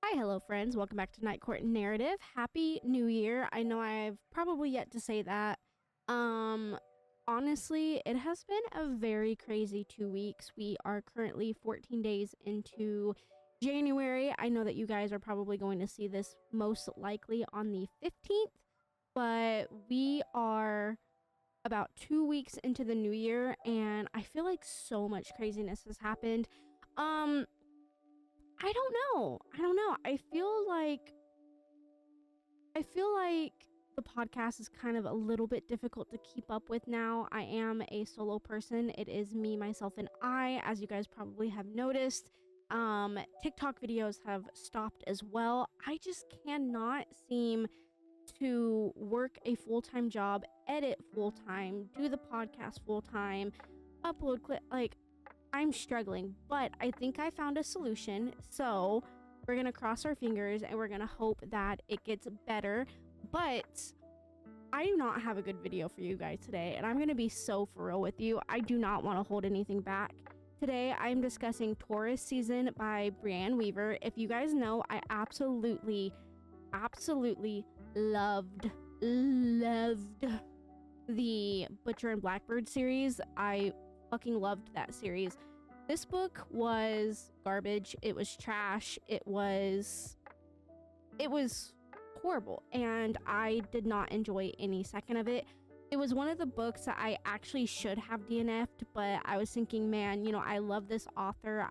Hi, hello friends. Welcome back to Night Court Narrative. Happy New Year. I know I've probably yet to say that. Honestly, it has been a very crazy 2 weeks. We are currently 14 days into January. I know that you guys are probably going to see this most likely on the 15th, but we are about 2 weeks into the new year and I feel like so much craziness has happened. I don't know. I feel like the podcast is kind of a little bit difficult to keep up with now. I am a solo person. It is me, myself, and I, as you guys probably have noticed. TikTok videos have stopped as well. I just cannot seem to work a full-time job, edit full-time, do the podcast full-time, upload clip. I'm struggling, but I think I found a solution. So we're gonna cross our fingers and we're gonna hope that it gets better. But I do not have a good video for you guys today, and I'm gonna be so for real with you. I do not want to hold anything back. Today I'm discussing Taurus Season by Brianne Weaver. If you guys know, I absolutely loved the Butcher and Blackbird series. I fucking loved that series. This book was garbage. It was trash. It was horrible, and I did not enjoy any second of it. It was one of the books that I actually should have DNF'd, but I was thinking, man, you know, I love this author.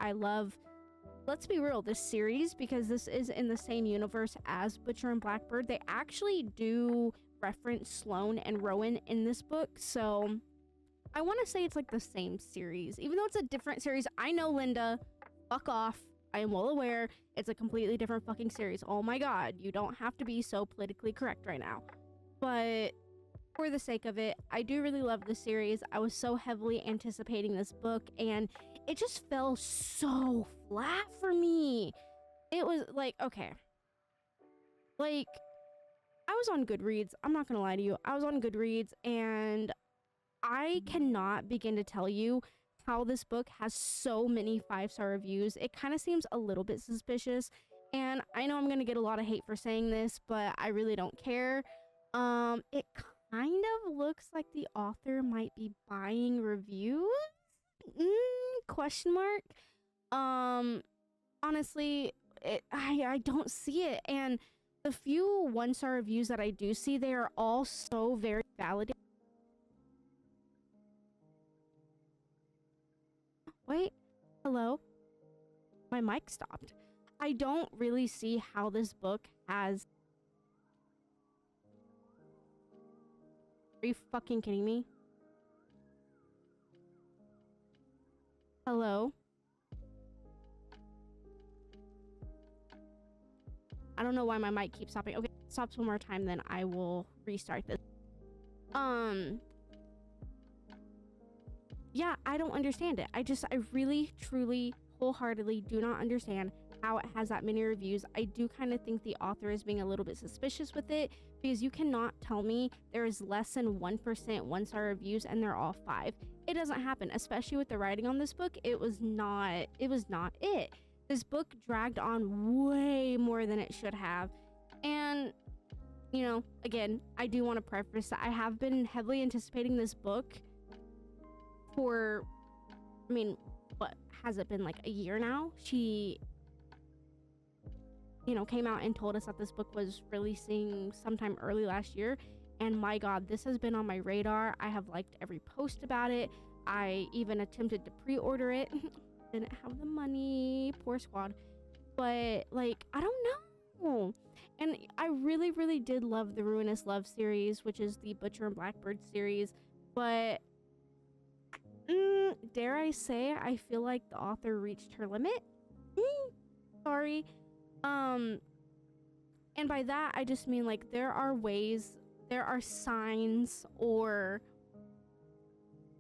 Let's be real, this series, because this is in the same universe as Butcher and Blackbird. They actually do reference Sloane and Rowan in this book, so I want to say it's like the same series, even though it's a different series. I know, Linda, fuck off. I am well aware it's a completely different fucking series. Oh my god, you don't have to be so politically correct right now. But for the sake of it, I do really love the series. I was so heavily anticipating this book, and it just fell so flat for me. It was like, okay. Like, I was on Goodreads. I'm not gonna lie to you. I was on Goodreads, and I cannot begin to tell you how this book has so many 5-star reviews. It kind of seems a little bit suspicious, and I know I'm gonna get a lot of hate for saying this, but I really don't care. It kind of looks like the author might be buying reviews? Question mark. Honestly, I don't see it, and the few 1-star reviews that I do see, they are all so very validated. Wait, hello? My mic stopped. I don't really see how this book has... Are you fucking kidding me? Hello? I don't know why my mic keeps stopping. Okay, it stops one more time, then I will restart this. Yeah, I don't understand it. I really, truly, wholeheartedly do not understand how it has that many reviews. I do kind of think the author is being a little bit suspicious with it, because you cannot tell me there is less than 1% 1-star reviews and they're all 5. It doesn't happen, especially with the writing on this book. It was not it. This book dragged on way more than it should have. And, you know, again, I do want to preface that I have been heavily anticipating this book for, I mean, what has it been, like a year now? She, you know, came out and told us that this book was releasing sometime early last year, and my god, this has been on my radar. I have liked every post about it. I even attempted to pre-order it. Didn't have the money, poor squad. But like, I don't know. And I really did love the Ruinous Love series, which is the Butcher and Blackbird series, but dare I say, I feel like the author reached her limit. Sorry. And by that, I just mean, like, there are signs, or,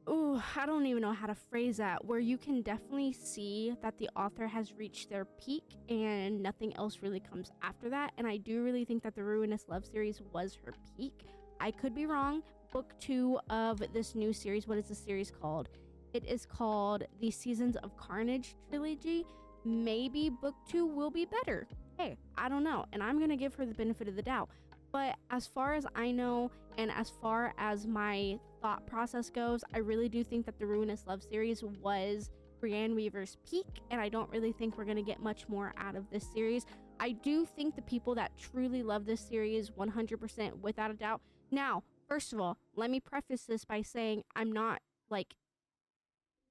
I don't even know how to phrase that, where you can definitely see that the author has reached their peak and nothing else really comes after that. And I do really think that the Ruinous Love series was her peak. I could be wrong. Book 2 of this new series, what is the series called? It is called the Seasons of Carnage trilogy. Maybe book 2 will be better. Hey, hey, I don't know, and I'm gonna give her the benefit of the doubt. But as far as I know, and as far as my thought process goes, I really do think that the Ruinous Love series was Brienne Weaver's peak, and I don't really think we're gonna get much more out of this series. I do think the people that truly love this series 100% without a doubt. Now, first of all, let me preface this by saying I'm not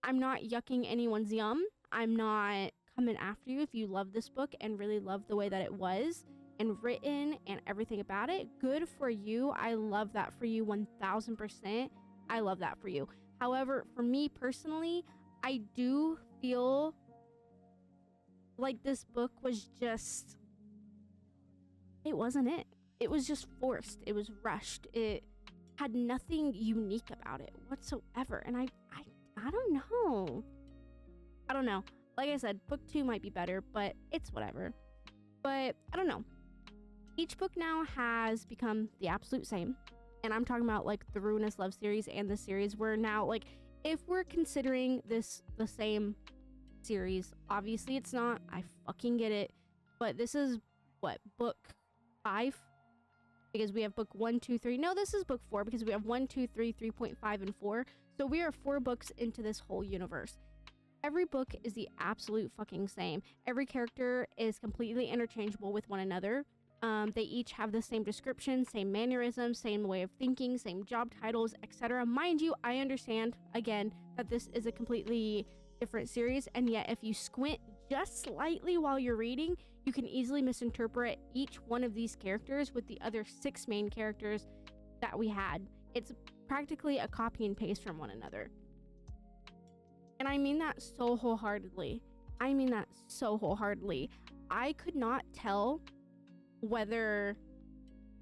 yucking anyone's yum. I'm not coming after you if you love this book and really love the way that it was and written and everything about it. Good for you. I love that for you 1000%. I love that for you. However, for me personally, I do feel like this book was just, it wasn't it. It was just forced. It was rushed. It had nothing unique about it whatsoever. And I don't know. I don't know. Like I said, book 2 might be better, but it's whatever. But I don't know. Each book now has become the absolute same. And I'm talking about like the Ruinous Love series and the series. We're now like, if we're considering this the same series, obviously it's not. I fucking get it. But this is what, book 5? Because we have book 1, 2, 3. No, this is book 4 because we have 1, 2, 3, 3.5, and 4. So we are 4 books into this whole universe. Every book is the absolute fucking same. Every character is completely interchangeable with one another. They each have the same description, same mannerisms, same way of thinking, same job titles, etc. Mind you, I understand, again, that this is a completely different series, and yet if you squint just slightly while you're reading, you can easily misinterpret each one of these characters with the other 6 main characters that we had. It's practically a copy and paste from one another. And I mean that so wholeheartedly. I could not tell whether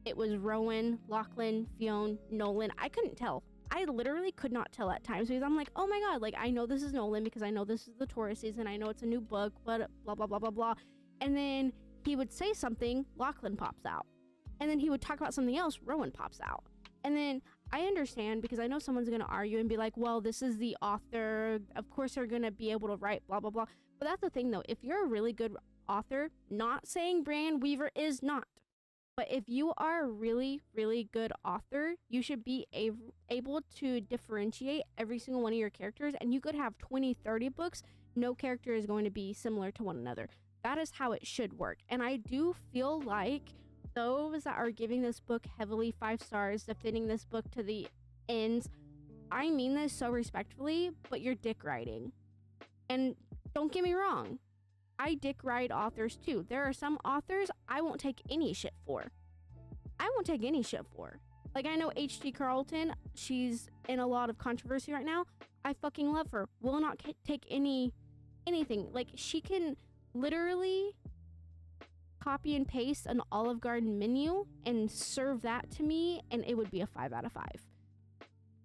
it was Rowan, Lachlan, Fionn, Nolan. I couldn't tell. I literally could not tell at times because I'm like, oh my god, like I know this is Nolan because I know this is the Taurus season. I know it's a new book, but blah, blah, blah, blah, blah. And then he would say something, Lachlan pops out. And then he would talk about something else, Rowan pops out. And then I understand because I know someone's going to argue and be like, well, this is the author. Of course they're going to be able to write blah, blah, blah. But that's the thing though. If you're a really good author, not saying Brienne Weaver is not, but if you are a really, really good author, you should be able to differentiate every single one of your characters. And you could have 20, 30 books. No character is going to be similar to one another. That is how it should work. And I do feel like those that are giving this book heavily 5 stars, defending this book to the ends, I mean this so respectfully, but you're dick riding. And don't get me wrong, I dick ride authors too. There are some authors I won't take any shit for. Like I know H.G. Carlton, she's in a lot of controversy right now. I fucking love her. Will not take anything. Like she can literally copy and paste an Olive Garden menu and serve that to me and it would be a 5 out of 5.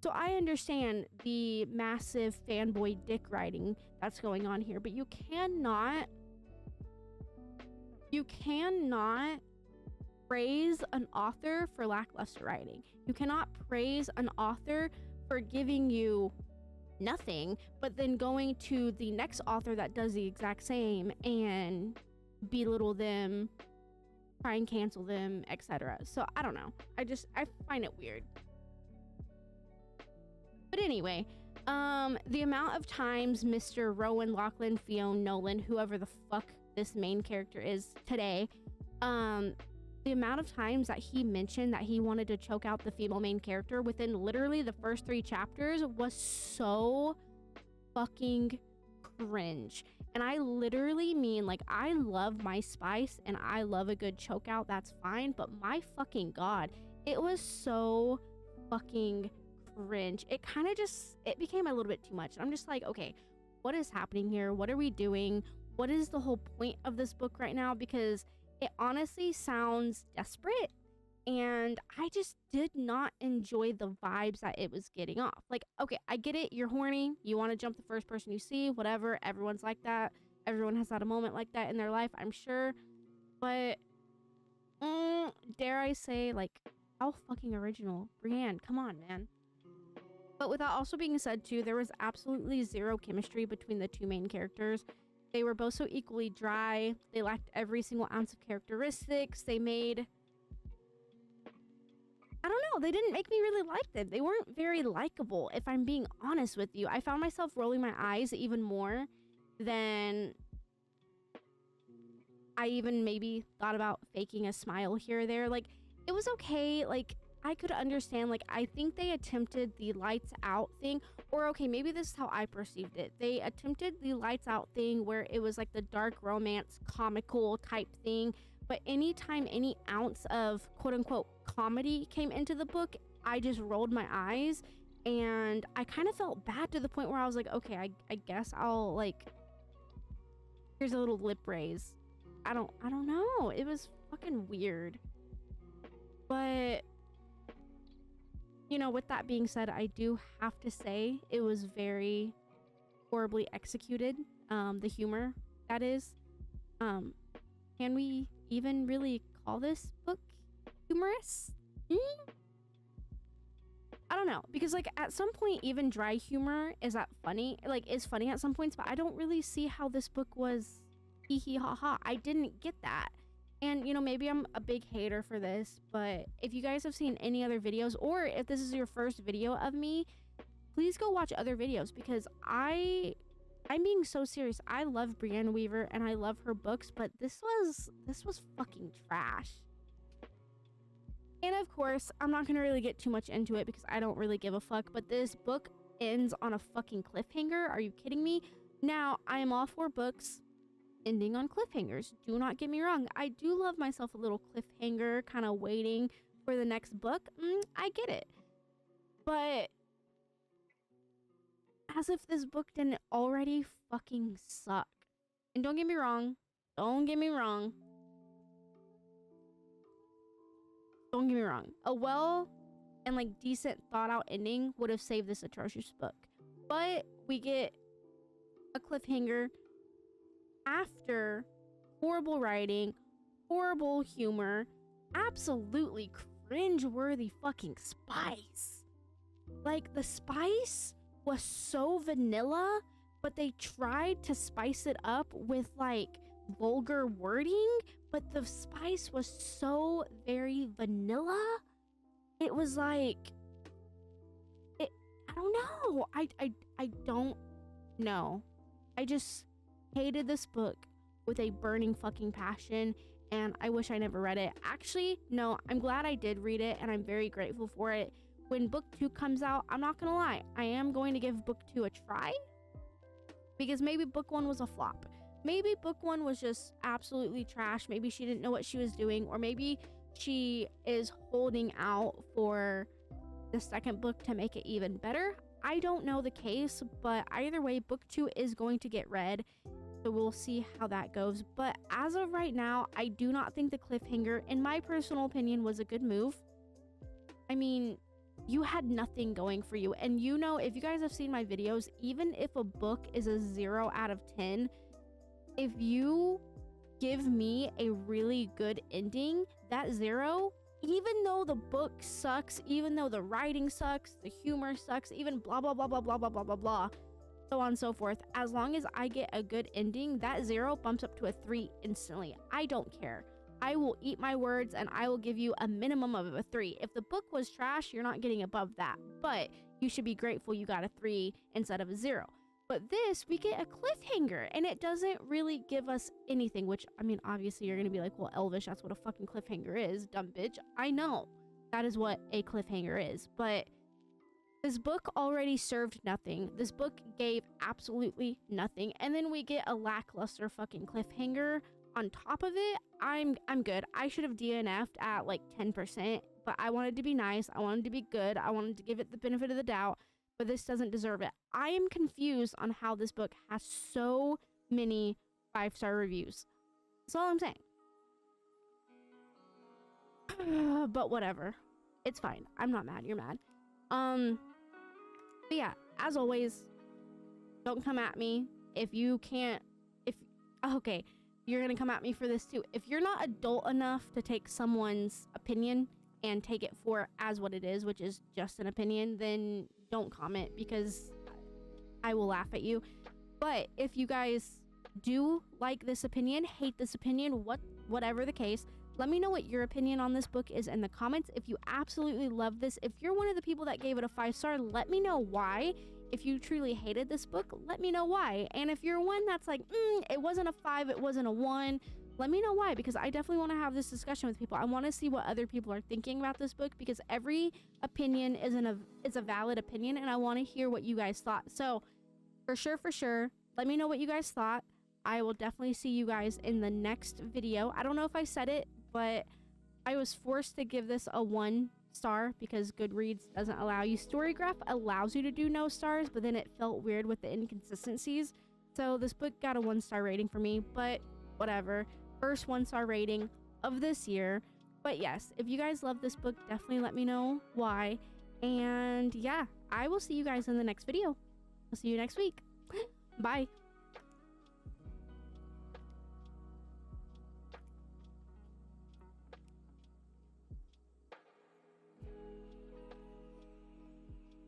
So I understand the massive fanboy dick riding that's going on here, but you cannot praise an author for lackluster writing. You cannot praise an author for giving you nothing, but then going to the next author that does the exact same and belittle them, try and cancel them, etc. So I don't know. I find it weird. But anyway, the amount of times Mr. Rowan, Lachlan, Fionn, Nolan, whoever the fuck this main character is today, the amount of times that he mentioned that he wanted to choke out the female main character within literally the first 3 chapters was so fucking cringe. And I literally mean, like, I love my spice and I love a good choke out, that's fine, but my fucking god, it was so fucking cringe. It kind of just, it became a little bit too much. I'm just like, okay, what is happening here? What are we doing? What is the whole point of this book right now? Because it honestly sounds desperate, and I just did not enjoy the vibes that it was getting off. Like, okay, I get it, you're horny, you want to jump the first person you see, whatever, everyone's like that, everyone has had a moment like that in their life, I'm sure, but dare I say, like, how fucking original. Brienne, come on, man. But with that also being said too, there was absolutely zero chemistry between the 2 main characters. They were both so equally dry. They lacked every single ounce of characteristics. They made... I don't know. They didn't make me really like them. They weren't very likable, if I'm being honest with you. I found myself rolling my eyes even more than I even maybe thought about faking a smile here or there. Like, it was okay. Like, I could understand. Like, I think they attempted the lights out thing. Or, okay, maybe this is how I perceived it. They attempted the lights out thing where it was like the dark romance, comical type thing. But anytime any ounce of quote-unquote comedy came into the book, I just rolled my eyes. And I kind of felt bad to the point where I was like, okay, I guess I'll, like... Here's a little lip raise. I don't know. It was fucking weird. But, you know, with that being said, I do have to say it was very horribly executed. The humor, that is. Can we even really call this book humorous? I don't know, because like at some point even dry humor is funny at some points, but I don't really see how this book was hee hee ha ha. I didn't get that. And you know, maybe I'm a big hater for this, but if you guys have seen any other videos, or if this is your first video of me, please go watch other videos, because I'm being so serious. I love Brianna Weaver and I love her books, but this was fucking trash. And of course, I'm not gonna really get too much into it because I don't really give a fuck, but this book ends on a fucking cliffhanger. Are you kidding me? Now, I am all for books ending on cliffhangers. Do not get me wrong. I do love myself a little cliffhanger, kind of waiting for the next book. I get it. But as if this book didn't already fucking suck. And don't get me wrong. Don't get me wrong. Don't get me wrong. A well and like decent thought out ending would have saved this atrocious book. But we get a cliffhanger after horrible writing, horrible humor, absolutely cringe-worthy fucking spice. Like, the spice was so vanilla, but they tried to spice it up with like vulgar wording, but the spice was so very vanilla. It was like, I don't know. I don't know. I just hated this book with a burning fucking passion, and I wish I never read it. Actually, no, I'm glad I did read it, and I'm very grateful for it. When book 2 comes out, I'm not gonna lie, I am going to give book 2 a try, because maybe book 1 was a flop. Maybe book 1 was just absolutely trash. Maybe she didn't know what she was doing, or maybe she is holding out for the second book to make it even better. I don't know the case, but either way, book 2 is going to get read, so we'll see how that goes. But as of right now, I do not think the cliffhanger, in my personal opinion, was a good move. I mean, you had nothing going for you, and you know, if you guys have seen my videos, even if a book is a 0 out of 10, if you give me a really good ending, that 0, even though the book sucks, even though the writing sucks, the humor sucks, even blah blah blah blah blah blah blah blah blah, so on and so forth, as long as I get a good ending, that 0 bumps up to a 3 instantly. I don't care. I will eat my words, and I will give you a minimum of a 3. If the book was trash, you're not getting above that, but you should be grateful you got a 3 instead of a 0. But this, we get a cliffhanger, and it doesn't really give us anything, which, I mean, obviously you're gonna be like, well, Elvish, that's what a fucking cliffhanger is, dumb bitch. I know that is what a cliffhanger is, but this book already served nothing. This book gave absolutely nothing, and then we get a lackluster fucking cliffhanger on top of it. I'm good. I should have DNF'd at like 10%, but I wanted to be nice. I wanted to be good. I wanted to give it the benefit of the doubt, but this doesn't deserve it. I am confused on how this book has so many 5-star reviews. That's all I'm saying. But whatever. It's fine. I'm not mad. You're mad. But yeah, as always, don't come at me if you can't, okay, you're gonna come at me for this too. If you're not adult enough to take someone's opinion and take it for as what it is, which is just an opinion, then don't comment, because I will laugh at you. But if you guys do like this opinion, hate this opinion, whatever the case. Let me know what your opinion on this book is in the comments. If you absolutely love this, if you're one of the people that gave it a 5-star, let me know why. If you truly hated this book, let me know why. And if you're one that's like, it wasn't a 5, it wasn't a 1, let me know why, because I definitely want to have this discussion with people. I want to see what other people are thinking about this book, because every opinion is a valid opinion, and I want to hear what you guys thought. So for sure, let me know what you guys thought. I will definitely see you guys in the next video. I don't know if I said it, but I was forced to give this a 1 star because Goodreads doesn't allow you. Storygraph allows you to do no stars, but then it felt weird with the inconsistencies. So this book got a 1-star rating for me, but whatever. First 1-star rating of this year. But yes, if you guys love this book, definitely let me know why. And yeah, I will see you guys in the next video. I'll see you next week. Bye.